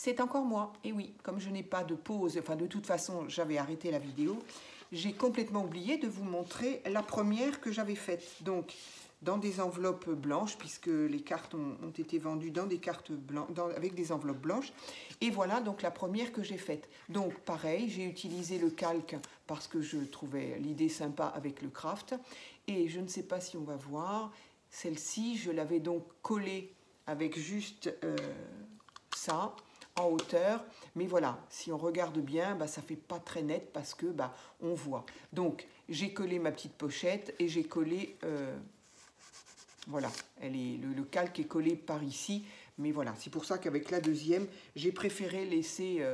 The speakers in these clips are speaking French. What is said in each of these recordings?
c'est encore moi. Et oui, comme je n'ai pas de pause, enfin de toute façon, j'avais arrêté la vidéo, j'ai complètement oublié de vous montrer la première que j'avais faite. Donc, dans des enveloppes blanches, puisque les cartes ont été vendues dans des cartes blanches, avec des enveloppes blanches. Et voilà donc la première que j'ai faite. Donc, pareil, j'ai utilisé le calque parce que je trouvais l'idée sympa avec le craft. Et je ne sais pas si on va voir, celle-ci, je l'avais donc collée avec juste ça, en hauteur, mais voilà, si on regarde bien, bah, ça fait pas très net parce que bah, on voit. Donc j'ai collé ma petite pochette et j'ai collé, voilà, le calque est collé par ici, mais voilà, c'est pour ça qu'avec la deuxième, j'ai préféré laisser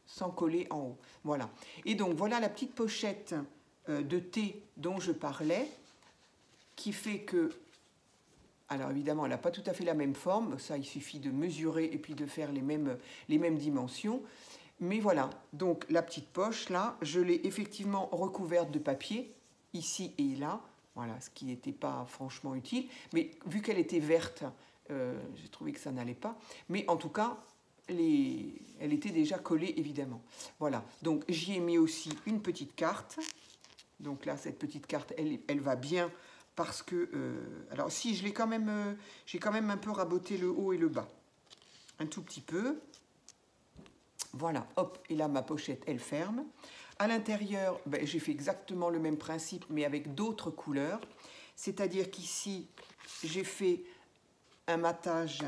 sans coller en haut. Voilà, et donc voilà la petite pochette de thé dont je parlais, qui fait que, alors évidemment, elle n'a pas tout à fait la même forme, ça il suffit de mesurer et puis de faire les mêmes dimensions. Mais voilà, donc la petite poche là, je l'ai effectivement recouverte de papier, ici et là, voilà, ce qui n'était pas franchement utile. Mais vu qu'elle était verte, j'ai trouvé que ça n'allait pas. Mais en tout cas, elle était déjà collée évidemment. Voilà, donc j'y ai mis aussi une petite carte. Donc là, cette petite carte, elle va bien. Parce que, alors si je l'ai quand même, j'ai quand même un peu raboté le haut et le bas, un tout petit peu. Voilà, hop, et là ma pochette, elle ferme. À l'intérieur, ben, j'ai fait exactement le même principe, mais avec d'autres couleurs. C'est-à-dire qu'ici, j'ai fait un matage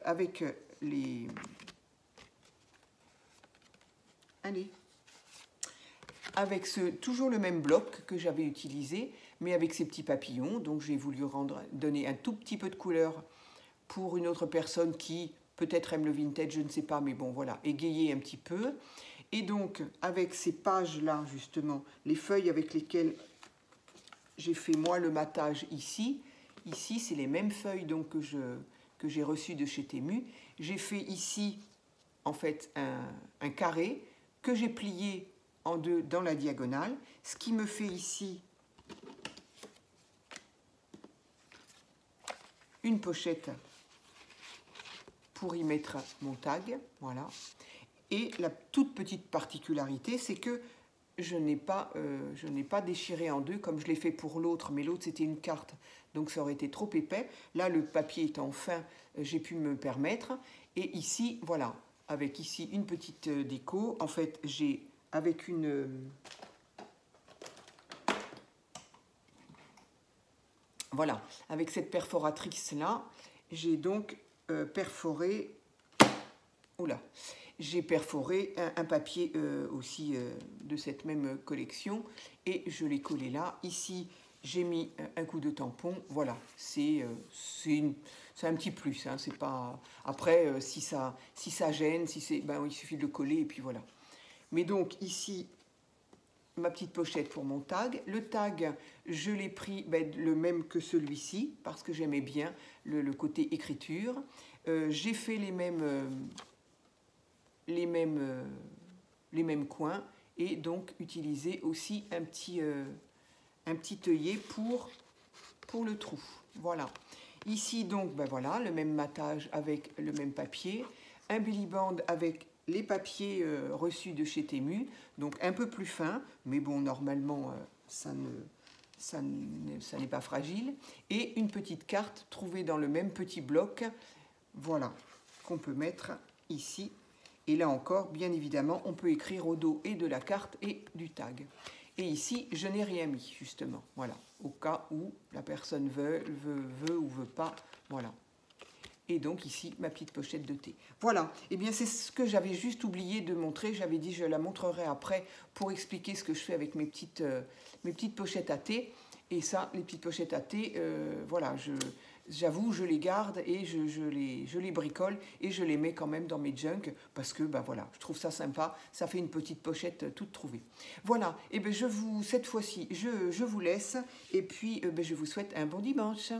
avec les... Allez, avec toujours le même bloc que j'avais utilisé, mais avec ces petits papillons. Donc j'ai voulu donner un tout petit peu de couleur pour une autre personne qui peut-être aime le vintage, je ne sais pas, mais bon voilà, égayer un petit peu. Et donc avec ces pages-là, justement, les feuilles avec lesquelles j'ai fait moi le matage ici, c'est les mêmes feuilles donc, que j'ai reçues de chez Temu. J'ai fait ici, en fait, un carré que j'ai plié en deux dans la diagonale, ce qui me fait ici une pochette pour y mettre mon tag, voilà. Et la toute petite particularité, c'est que je n'ai pas déchiré en deux comme je l'ai fait pour l'autre, mais l'autre c'était une carte, donc ça aurait été trop épais. Là, le papier étant fin, j'ai pu me permettre. Et ici, voilà, avec ici une petite déco. En fait, j'ai avec voilà, avec cette perforatrice là, j'ai donc perforé, oula, j'ai perforé un papier aussi de cette même collection et je l'ai collé là. Ici, j'ai mis un coup de tampon. Voilà, c'est un petit plus. Hein, c'est pas... Après, si ça gêne, ben, il suffit de le coller et puis voilà. Mais donc ici, ma petite pochette pour mon tag. Le tag, je l'ai pris le même que celui-ci parce que j'aimais bien le côté écriture. J'ai fait les mêmes coins et donc utiliser aussi un petit œillet pour le trou. Voilà. Ici donc, ben voilà, le même matage avec le même papier. Un belly band avec les papiers reçus de chez Temu, donc un peu plus fin, mais bon, normalement, ça n'est pas fragile. Et une petite carte trouvée dans le même petit bloc, voilà, qu'on peut mettre ici. Et là encore, bien évidemment, on peut écrire au dos et de la carte et du tag. Et ici, je n'ai rien mis, justement, voilà, au cas où la personne veut ou veut pas, voilà. Et donc ici, ma petite pochette de thé. Voilà, et bien c'est ce que j'avais juste oublié de montrer. J'avais dit je la montrerai après pour expliquer ce que je fais avec mes petites pochettes à thé. Et ça, les petites pochettes à thé, voilà, j'avoue, je les garde et je les bricole et je les mets quand même dans mes junk parce que, ben voilà, je trouve ça sympa. Ça fait une petite pochette toute trouvée. Voilà, et bien cette fois-ci, je vous laisse et puis je vous souhaite un bon dimanche.